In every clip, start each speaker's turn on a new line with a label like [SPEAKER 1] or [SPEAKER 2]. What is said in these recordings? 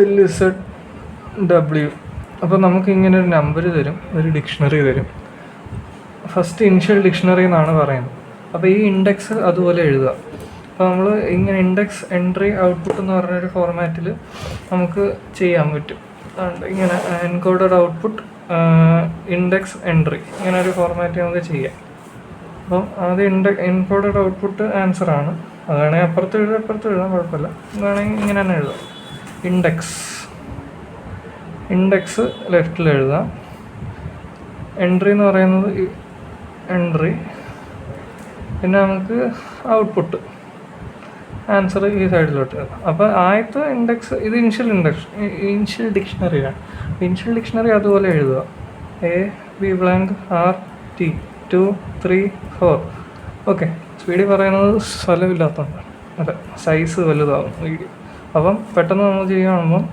[SPEAKER 1] LZW. അപ്പോൾ നമുക്കിങ്ങനെ ഒരു നമ്പർ തരും, ഒരു ഡിക്ഷണറി തരും. ഫസ്റ്റ് ഇനിഷ്യൽ ഡിക്ഷണറി എന്നാണ് പറയുന്നത്. അപ്പോൾ ഈ ഇൻഡെക്സ് അതുപോലെ എഴുതുക. അപ്പോൾ നമ്മൾ ഇങ്ങനെ ഇൻഡെക്സ് എൻട്രി ഔട്ട്പുട്ട് എന്ന് പറഞ്ഞൊരു ഫോർമാറ്റിൽ നമുക്ക് ചെയ്യാൻ പറ്റും. ഇങ്ങനെ എൻകോഡഡ് ഔട്ട്പുട്ട് ഇൻഡെക്സ് എൻട്രി ഇങ്ങനെ ഒരു ഫോർമാറ്റ് നമുക്ക് ചെയ്യാം. അപ്പം ആദ്യം എൻകോഡഡ് ഔട്ട്പുട്ട് ആൻസറാണ്. അത് വേണമെങ്കിൽ അപ്പുറത്ത് എഴുതാം, കുഴപ്പമില്ല. വേണമെങ്കിൽ ഇങ്ങനെ തന്നെ എഴുതാം. ഇൻഡെക്സ് ലെഫ്റ്റിൽ എഴുതാം. എൻട്രി എന്ന് പറയുന്നത് എൻട്രി, പിന്നെ നമുക്ക് ഔട്ട്പുട്ട് ആൻസർ ഈ സൈഡിലോട്ട് എഴുതാം. അപ്പോൾ ആദ്യത്തെ ഇൻഡെക്സ് ഇത് ഇനിഷ്യൽ ഡിക്ഷണറിയാണ്. ഇനിഷ്യൽ ഡിക്ഷണറി അതുപോലെ എഴുതുക. A_B_R_T 2 3 4. ഓക്കെ, സ്പീഡിൽ പറയുന്നത് സ്ഥലമില്ലാത്തതുകൊണ്ടാണ്, അതെ, സൈസ് വലുതാവും വീഡിയോ. അപ്പം പെട്ടെന്ന് നമ്മൾ ചെയ്യുകയാകുമ്പം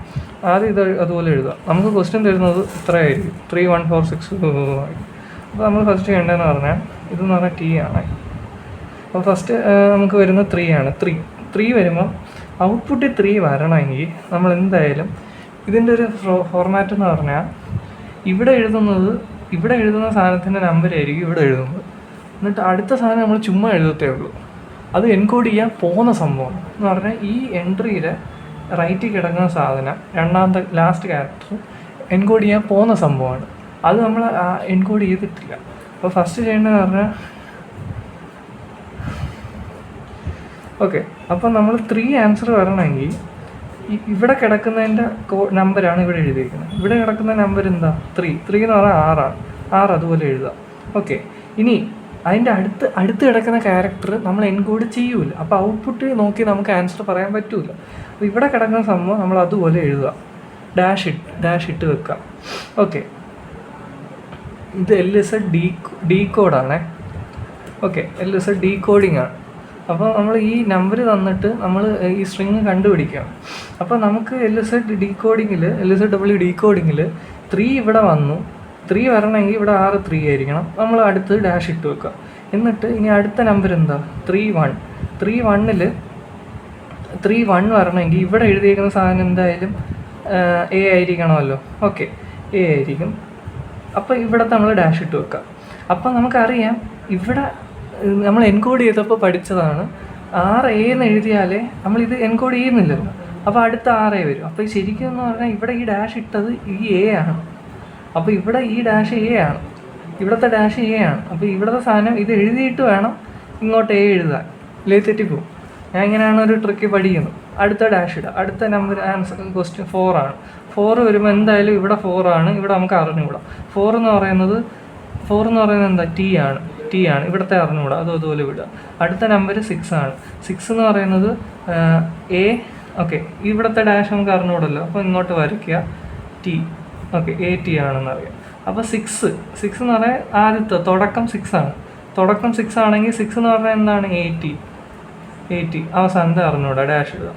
[SPEAKER 1] ആദ്യം ഇത് അതുപോലെ എഴുതുക. നമുക്ക് ക്വസ്റ്റ്യൻ തരുന്നത് ഇത്രയായിരിക്കും, 3 1 4 6 ആയിരിക്കും. അപ്പോൾ നമ്മൾ ഫസ്റ്റ് ചെയ്യേണ്ടതെന്ന് പറഞ്ഞാൽ ഇതെന്ന് പറഞ്ഞാൽ T ആണ്. അപ്പോൾ ഫസ്റ്റ് നമുക്ക് വരുന്നത് 3 ആണ്. 3 വരുമ്പം ഔട്ട്പുട്ടിൽ 3 വരണമെങ്കിൽ നമ്മൾ എന്തായാലും ഇതിൻ്റെ ഒരു ഫോർമാറ്റ് എന്ന് പറഞ്ഞാൽ ഇവിടെ എഴുതുന്ന സാധനത്തിൻ്റെ നമ്പറായിരിക്കും ഇവിടെ എഴുതുന്നത്. എന്നിട്ട് അടുത്ത സാധനം നമ്മൾ ചുമ്മാ എഴുതത്തേ ഉള്ളൂ. അത് എൻകോഡ് ചെയ്യാൻ പോകുന്ന സംഭവം എന്ന് പറഞ്ഞാൽ ഈ എൻട്രിയിൽ റൈറ്റിൽ കിടക്കുന്ന സാധനം രണ്ടാമത്തെ ലാസ്റ്റ് ക്യാരക്ടർ എൻകോഡ് ചെയ്യാൻ പോകുന്ന സംഭവമാണ്. അത് നമ്മൾ എൻകോഡ് ചെയ്തിട്ടില്ല. അപ്പോൾ ഫസ്റ്റ് ചെയ്യേണ്ടതെന്ന് പറഞ്ഞാൽ ഓക്കെ, അപ്പം നമ്മൾ 3 ആൻസർ വരണമെങ്കിൽ ഇവിടെ കിടക്കുന്നതിൻ്റെ നമ്പറാണ് ഇവിടെ എഴുതിയിരിക്കുന്നത്. ഇവിടെ കിടക്കുന്ന നമ്പർ എന്താ? 3 എന്ന് പറഞ്ഞാൽ 6 ആണ്. 6 അതുപോലെ എഴുതുക. ഓക്കെ, ഇനി അതിൻ്റെ അടുത്ത് കിടക്കുന്ന ക്യാരക്ടർ നമ്മൾ എൻകോഡ് ചെയ്യൂല. അപ്പോൾ ഔട്ട്പുട്ട് നോക്കി നമുക്ക് ആൻസർ പറയാൻ പറ്റൂല. അപ്പോൾ ഇവിടെ കിടക്കുന്ന സംഭവം നമ്മൾ അതുപോലെ എഴുതുക. ഡാഷ് ഇട്ട് വെക്കുക. ഓക്കെ, ഇത് LZ ഡീകോഡാണേ. ഓക്കെ, LZ ഡീകോഡിങ് ആണ്. അപ്പോൾ നമ്മൾ ഈ നമ്പർ തന്നിട്ട് നമ്മൾ ഈ സ്ട്രിങ് കണ്ടുപിടിക്കണം. അപ്പോൾ നമുക്ക് LZW ഡീകോഡിങ്ങിൽ 3 ഇവിടെ വന്നു. 3 വരണമെങ്കിൽ ഇവിടെ 6 3 ആയിരിക്കണം. നമ്മൾ അടുത്ത് ഡാഷ് ഇട്ട് വെക്കുക. എന്നിട്ട് ഇനി അടുത്ത നമ്പർ എന്താ? 3 1. 3 1 വരണമെങ്കിൽ ഇവിടെ എഴുതിയിരിക്കുന്ന സാധനം എന്തായാലും A ആയിരിക്കണമല്ലോ. ഓക്കെ, A ആയിരിക്കും. അപ്പോൾ ഇവിടത്തെ നമ്മൾ ഡാഷ് ഇട്ട് വെക്കുക. അപ്പോൾ നമുക്കറിയാം ഇവിടെ നമ്മൾ എൻകോഡ് ചെയ്തപ്പോൾ പഠിച്ചതാണ് 6A എന്ന് എഴുതിയാലേ നമ്മളിത് എൻകോഡ് ചെയ്യുന്നില്ലല്ലോ. അപ്പോൾ അടുത്ത 6A വരും. അപ്പോൾ ശരിക്കും എന്ന് പറഞ്ഞാൽ ഇവിടെ ഈ ഡാഷ് ഇട്ടത് ഈ A ആണ്. അപ്പോൾ ഇവിടെ ഈ ഡാഷ് A ആണ്, ഇവിടുത്തെ ഡാഷ് A ആണ്. അപ്പോൾ ഇവിടുത്തെ സാധനം ഇത് എഴുതിയിട്ട് വേണം ഇങ്ങോട്ട് A എഴുതാൻ, ഇല്ലേ തെറ്റിപ്പോവും. ഞാൻ ഇങ്ങനെയാണ് ഒരു ട്രിക്ക് പഠിക്കുന്നത്. അടുത്ത ഡാഷ് ഇടുക. അടുത്ത നമ്പർ ആൻസർ ക്വസ്റ്റ്യൻ 4 ആണ്. 4 വരുമ്പോൾ എന്തായാലും ഇവിടെ 4 ആണ്. ഇവിടെ നമുക്ക് അറിഞ്ഞുകൂടാ. 4 എന്ന് പറയുന്നത് എന്താ? T ആണ്. ഇവിടുത്തെ അറിഞ്ഞുകൂടാ, അതുപോലെ വിടുക. അടുത്ത നമ്പർ 6 ആണ്. 6 എന്ന് പറയുന്നത് A. ഓക്കെ, ഇവിടുത്തെ ഡാഷ് നമുക്ക് അറിഞ്ഞുകൂടല്ലോ. അപ്പോൾ ഇങ്ങോട്ട് വരയ്ക്കുക T. ഓക്കെ, AT ആണെന്ന് അറിയാം. അപ്പോൾ 6 എന്ന് പറഞ്ഞാൽ ആദ്യത്തെ തുടക്കം 6 ആണ്. തുടക്കം 6 ആണെങ്കിൽ 6 എന്ന് പറഞ്ഞാൽ എന്താണ്? 80. അവസാനത്തെ അറിഞ്ഞൂടാ, ഡാഷ് ഇടുക.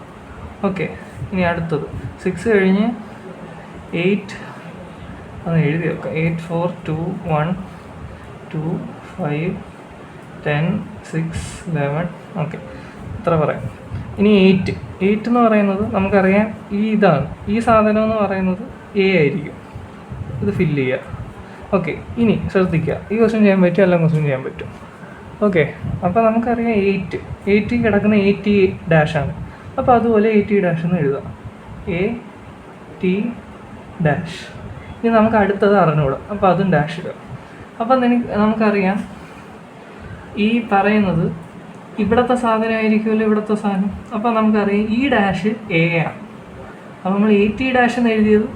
[SPEAKER 1] ഓക്കെ, ഇനി അടുത്തത് 6 കഴിഞ്ഞ് 8 അത് എഴുതി വെക്കാം. 8 4 2 1 2 5 10 6 11. ഓക്കെ, ഇത്ര പറയാം. ഇനി 8 എന്ന് പറയുന്നത് നമുക്കറിയാം ഇതാണ്. ഈ സാധനം എന്ന് പറയുന്നത് A ആയിരിക്കും. ഇത് ഫില്ല് ചെയ്യുക. ഓക്കെ, ഇനി ശ്രദ്ധിക്കുക, ഈ ക്വസ്റ്റ്യൻ ചെയ്യാൻ പറ്റും, എല്ലാ ക്വസ്റ്റ്യൻ ചെയ്യാൻ പറ്റും. ഓക്കെ, അപ്പോൾ നമുക്കറിയാം 8 കിടക്കുന്ന 80 ഡാഷാണ്. അപ്പോൾ അതുപോലെ 80 ഡാഷ് എന്ന് എഴുതുക. AT dash. ഇനി നമുക്ക് അടുത്തത് അറിഞ്ഞുകൂടാ, അപ്പോൾ അതും ഡാഷ് ഇടുക. അപ്പം നമുക്കറിയാം ഈ പറയുന്നത് ഇവിടുത്തെ സാധനമായിരിക്കുമല്ലോ ഇവിടുത്തെ സാധനം. അപ്പോൾ നമുക്കറിയാം ഈ ഡാഷ് A ആണ്. അപ്പോൾ നമ്മൾ 80 ഡാഷ് എന്ന് എഴുതിയത്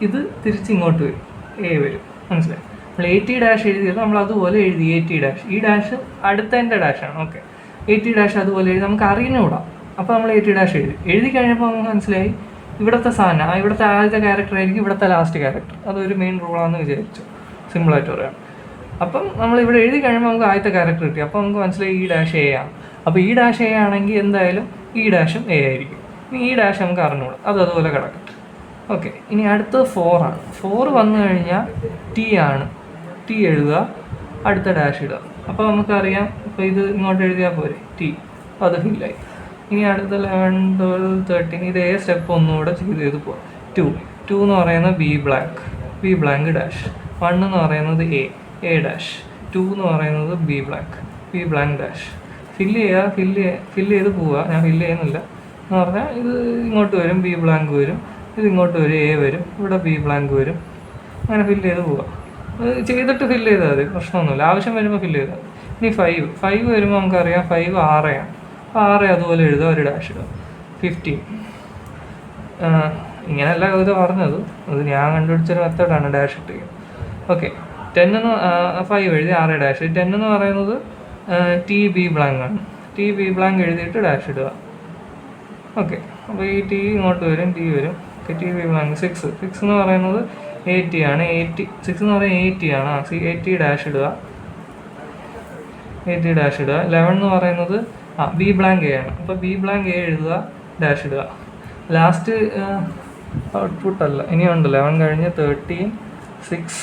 [SPEAKER 1] ഇത് തിരിച്ച് ഇങ്ങോട്ട് വരും, A വരും. മനസ്സിലായി? നമ്മൾ 80 ഡാഷ് എഴുതിയത് നമ്മൾ അതുപോലെ എഴുതി 80 ഡാഷ്. ഈ ഡാഷ് അടുത്തതിൻ്റെ ഡാഷാണ്. ഓക്കെ, 80 ഡാഷ് അതുപോലെ എഴുതി നമുക്ക് അറിഞ്ഞുകൂടാ. അപ്പോൾ നമ്മൾ 80 ഡാഷ് എഴുതി കഴിയുമ്പോൾ നമുക്ക് മനസ്സിലായി ഇവിടുത്തെ സാധനം ഇവിടുത്തെ ആദ്യത്തെ ക്യാരക്ടർ ആയിരിക്കും ഇവിടുത്തെ ലാസ്റ്റ് ക്യാരക്ടർ. അതൊരു മെയിൻ റൂളാണെന്ന് വിചാരിച്ചു, സിമ്പിളായിട്ട് പറയാം. അപ്പം നമ്മളിവിടെ എഴുതി കഴിയുമ്പോൾ നമുക്ക് ആദ്യത്തെ ക്യാരക്ടർ കിട്ടി. അപ്പോൾ നമുക്ക് മനസ്സിലായി ഈ ഡാഷ് A ആണ്. അപ്പോൾ ഈ ഡാഷ് A ആണെങ്കിൽ എന്തായാലും ഈ ഡാഷും A ആയിരിക്കും. ഇനി ഈ ഡാഷ് നമുക്ക് അറിഞ്ഞുകൂടാ, അതുപോലെ കിടക്കട്ടെ. ഓക്കെ, ഇനി അടുത്തത് 4 ആണ്. 4 വന്നു കഴിഞ്ഞാൽ T ആണ്. T എഴുതുക, അടുത്ത ഡാഷ് ഇടുക. അപ്പോൾ നമുക്കറിയാം, ഇപ്പോൾ ഇത് ഇങ്ങോട്ട് എഴുതിയാൽ പോരെ T. അപ്പോൾ അത് ഫില്ലായി. ഇനി അടുത്ത 11, 12, 13 ഇതേ സ്റ്റെപ്പ് ഒന്നുകൂടെ ചെയ്ത് പോവാം. 2 എന്ന് പറയുന്നത് ബി ബ്ലാങ്ക് ഡാഷ്. 1 എന്ന് പറയുന്നത് എ ഡാഷ്. 2 എന്ന് പറയുന്നത് ബി ബ്ലാങ്ക് ഡാഷ്. ഫില്ല് ചെയ്ത് പോവുക. ഞാൻ ഫില്ല് ചെയ്യുന്നില്ല എന്ന് പറഞ്ഞാൽ ഇത് ഇങ്ങോട്ട് വരും, ബി ബ്ലാങ്ക് വരും, ഇത് ഇങ്ങോട്ട് വരും, എ വരും, ഇവിടെ ബി ബ്ലാങ്ക് വരും. അങ്ങനെ ഫില്ല് ചെയ്ത് പോവുക. ചെയ്തിട്ട് ഫില്ല് ചെയ്താൽ മതി, പ്രശ്നമൊന്നുമില്ല. ആവശ്യം വരുമ്പോൾ ഫില്ല് ചെയ്താൽ മതി. ഇനി 5 വരുമ്പോൾ നമുക്കറിയാം 5 6 അപ്പോൾ 6 അതുപോലെ എഴുതുക, ഒരു ഡാഷ് ഇടുക. 15 ഇങ്ങനെയല്ല ഇത് പറഞ്ഞത്, അത് ഞാൻ കണ്ടുപിടിച്ചൊരു മെത്തേഡാണ് ഡാഷ് ഇട്ടുക. ഓക്കെ, 10 എന്ന് 5 എഴുതി 6 ഡാഷ്. 10 എന്ന് പറയുന്നത് ടി ബി ബ്ലാങ്ക് ആണ്. ടി ബി ബ്ലാങ്ക് എഴുതിയിട്ട് ഡാഷ് ഇടുക. ഓക്കെ, അപ്പോൾ ഈ ടി ഇങ്ങോട്ട് വരും, ടി വരും. Okay, T B blank. 6 എന്ന് പറയുന്നത് 80 ആണ്. 6 എന്ന് പറയുന്നത് 80 ആണ്. 80 ഡാഷ് ഇടുക. 11 എന്ന് പറയുന്നത് ബി ബ്ലാങ്ക് എ ആണ്. അപ്പോൾ ബി ബ്ലാങ്ക് എ എഴുതുക, ഡാഷ് ഇടുക. ലാസ്റ്റ് ഔട്ട്പുട്ട് അല്ല, ഇനിയുണ്ട്. 11 കഴിഞ്ഞ് 13, 6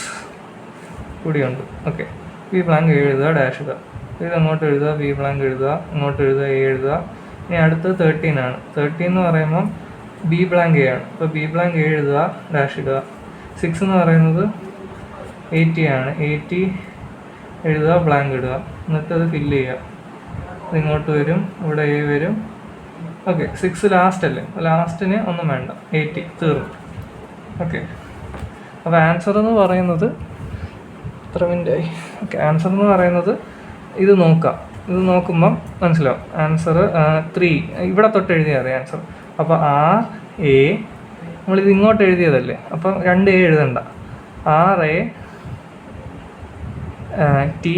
[SPEAKER 1] കൂടിയുണ്ട്. ഓക്കെ, ബി ബ്ലാങ്ക് എ എഴുതുക, ഡാഷ് ഇടുക. ഇത് അങ്ങോട്ട് എഴുതുക, ബി ബ്ലാങ്ക് എഴുതുക, ഇങ്ങോട്ട് എഴുതുക, എ എഴുതുക. ഇനി അടുത്ത് 13 ആണ്. 13 എന്ന് പറയുമ്പം ബി ബ്ലാങ്ക് എ ആണ്. അപ്പോൾ ബി ബ്ലാങ്ക് എ എഴുതുക, ഡാഷ് ഇടുക. 6 എന്ന് പറയുന്നത് 80 ആണ്. 80 എഴുതുക, ബ്ലാങ്ക് ഇടുക. എന്നിട്ട് അത് ഫില്ല് ചെയ്യുക. ഇതിങ്ങോട്ട് വരും, ഇവിടെ എ വരും. ഓക്കെ, 6 ലാസ്റ്റ് അല്ലേ, ലാസ്റ്റിന് ഒന്നും വേണ്ട, 80 തീർന്നു. ഓക്കെ, അപ്പോൾ ആൻസർ എന്ന് പറയുന്നത് എത്ര മിനിറ്റായി? ഓക്കെ, ആൻസർ എന്ന് പറയുന്നത് ഇത് നോക്കാം. ഇത് നോക്കുമ്പം മനസ്സിലാവും. ആൻസർ 3 ഇവിടെ തൊട്ട് എഴുതിയാൽ മതി ആൻസർ. അപ്പോൾ RA നമ്മളിത് ഇങ്ങോട്ട് എഴുതിയതല്ലേ, അപ്പം 2 A എഴുതണ്ട. RA T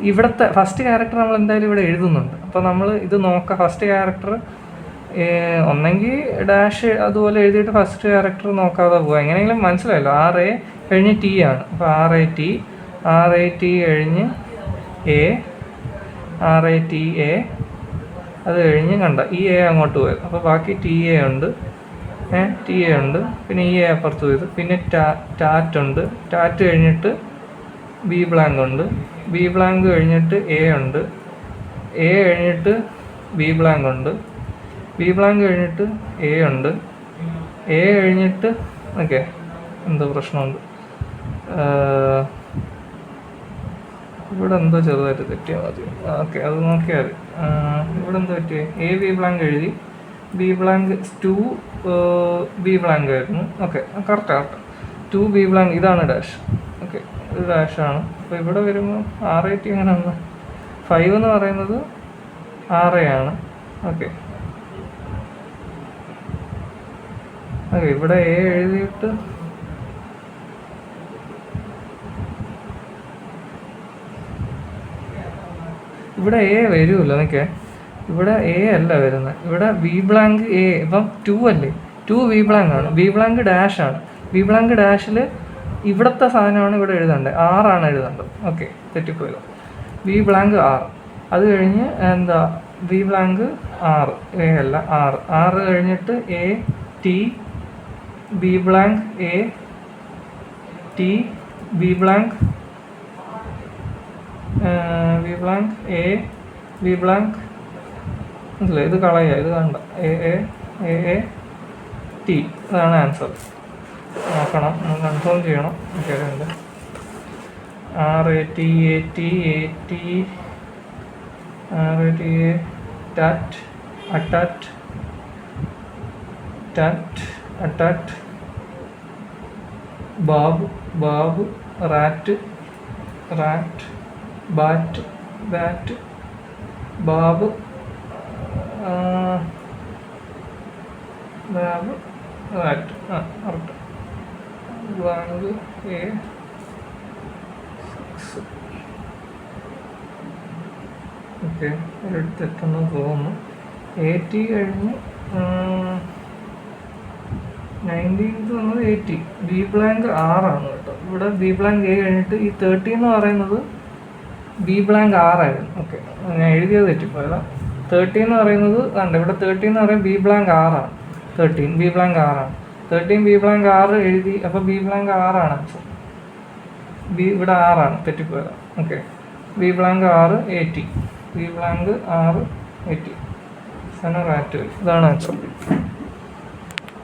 [SPEAKER 1] ഇവിടുത്തെ ഫസ്റ്റ് ക്യാരക്ടർ നമ്മൾ എന്തായാലും ഇവിടെ എഴുതുന്നുണ്ട്. അപ്പോൾ നമ്മൾ ഇത് നോക്കാം. ഫസ്റ്റ് ക്യാരക്ടർ ഒന്നെങ്കിൽ ഡാഷ് അതുപോലെ എഴുതിയിട്ട് ഫസ്റ്റ് ക്യാരക്ടർ നോക്കാതെ പോവുക. എങ്ങനെയെങ്കിലും മനസ്സിലായല്ലോ. RA കഴിഞ്ഞ് T ആണ്. അപ്പോൾ RAT കഴിഞ്ഞ് A, RATA അത് കഴിഞ്ഞ് കണ്ട ഈ A അങ്ങോട്ട് പോയത്. അപ്പോൾ ബാക്കി TA ഉണ്ട്, പിന്നെ ഈ A അപ്പുറത്ത് പോയത്. പിന്നെ ടാറ്റ് ഉണ്ട്. ടാറ്റ് കഴിഞ്ഞിട്ട് ബി ബ്ലാങ്ക് ഉണ്ട്. ബി ബ്ലാങ്ക് കഴിഞ്ഞിട്ട് A ഉണ്ട്. A കഴിഞ്ഞിട്ട് ബി ബ്ലാങ്ക് ഉണ്ട്. ബി ബ്ലാങ്ക് കഴിഞ്ഞിട്ട് A ഉണ്ട്. A കഴിഞ്ഞിട്ട് ഓക്കെ, എന്തോ പ്രശ്നമുണ്ട്. ഇവിടെ എന്തോ ചെറുതായിട്ട് തെറ്റിയാൽ മതി. ഓക്കെ, അത് നോക്കിയാൽ മതി. ഇവിടെ എന്തോ പറ്റിയേ? A ബി ബ്ലാങ്ക് എഴുതി, ബി ബ്ലാങ്ക് 2 ബി ബ്ലാങ്ക് ആയിരുന്നു. Okay, correct 2 B blank. ഇതാണ് ഡാഷ്. ഓക്കെ, ഇത് ഡാഷാണ്. അപ്പോൾ ഇവിടെ വരുമ്പോൾ RAT എങ്ങനെയാണ്? 5 എന്ന് പറയുന്നത് RA ആണ്. ഓക്കെ, ഇവിടെ A എഴുതിയിട്ട് ഇവിടെ A വരുമല്ലോ. നിൽക്കേ, ഇവിടെ A അല്ല വരുന്നത്, ഇവിടെ ബി ബ്ലാങ്ക് A. ഇപ്പം 2 അല്ലേ, 2 ബി ബ്ലാങ്ക് ആണ്. ബി ബ്ലാങ്ക് ഡാഷ് ആണ്. ബി ബ്ലാങ്ക് ഡാഷിൽ ഇവിടുത്തെ സാധനമാണ് ഇവിടെ എഴുതേണ്ടത്, 6 ആണ് എഴുതേണ്ടത്. ഓക്കെ, തെറ്റിപ്പോയത്. B blank 6. അത് കഴിഞ്ഞ് എന്താ ബി ബ്ലാങ്ക് 6, A അല്ല 6 കഴിഞ്ഞിട്ട് AT B blank AT B blank A B blank. മനസ്സിലായി? ഇത് കളയുക, ഇത് കണ്ട AAT. ഇതാണ് ആൻസർ. നോക്കണം, കൺഫേം ചെയ്യണം. ഉണ്ട് RAT അറ്റാറ്റ് ബാബു റാറ്റ് ബാറ്റ് ബാബു rat. Correct. Blank A6. Okay, തെറ്റെന്ന് തോന്നുന്നു. AT കഴിഞ്ഞ് 19th വന്നത് AT. ബി ബ്ലാങ്ക് 6 ആണ് കേട്ടോ. ഇവിടെ ബി ബ്ലാങ്ക് A കഴിഞ്ഞിട്ട് ഈ 30 എന്ന് പറയുന്നത് ബി ബ്ലാങ്ക് 6 ആയിരുന്നു. ഓക്കെ, ഞാൻ എഴുതിയത് തെറ്റിപ്പോയതാ. 30 എന്ന് പറയുന്നത് കണ്ട, ഇവിടെ 30 എന്ന് പറയുന്നത് ബി ബ്ലാങ്ക് 6 ആണ്. 13 ബി ബ്ലാങ്ക് 6 ആണ്. 13 ബി ബ്ലാങ്ക് 6 എഴുതി. അപ്പോൾ ബി ബ്ലാങ്ക് 6 ആണ് ആൻസർ. ഇവിടെ 6 ആണ്, തെറ്റിപ്പോയതാ. Okay, B blank 6 AT. B blank 6 AT. ഇതാണ് റാറ്റ് ഇതാണ് ആൻസർ.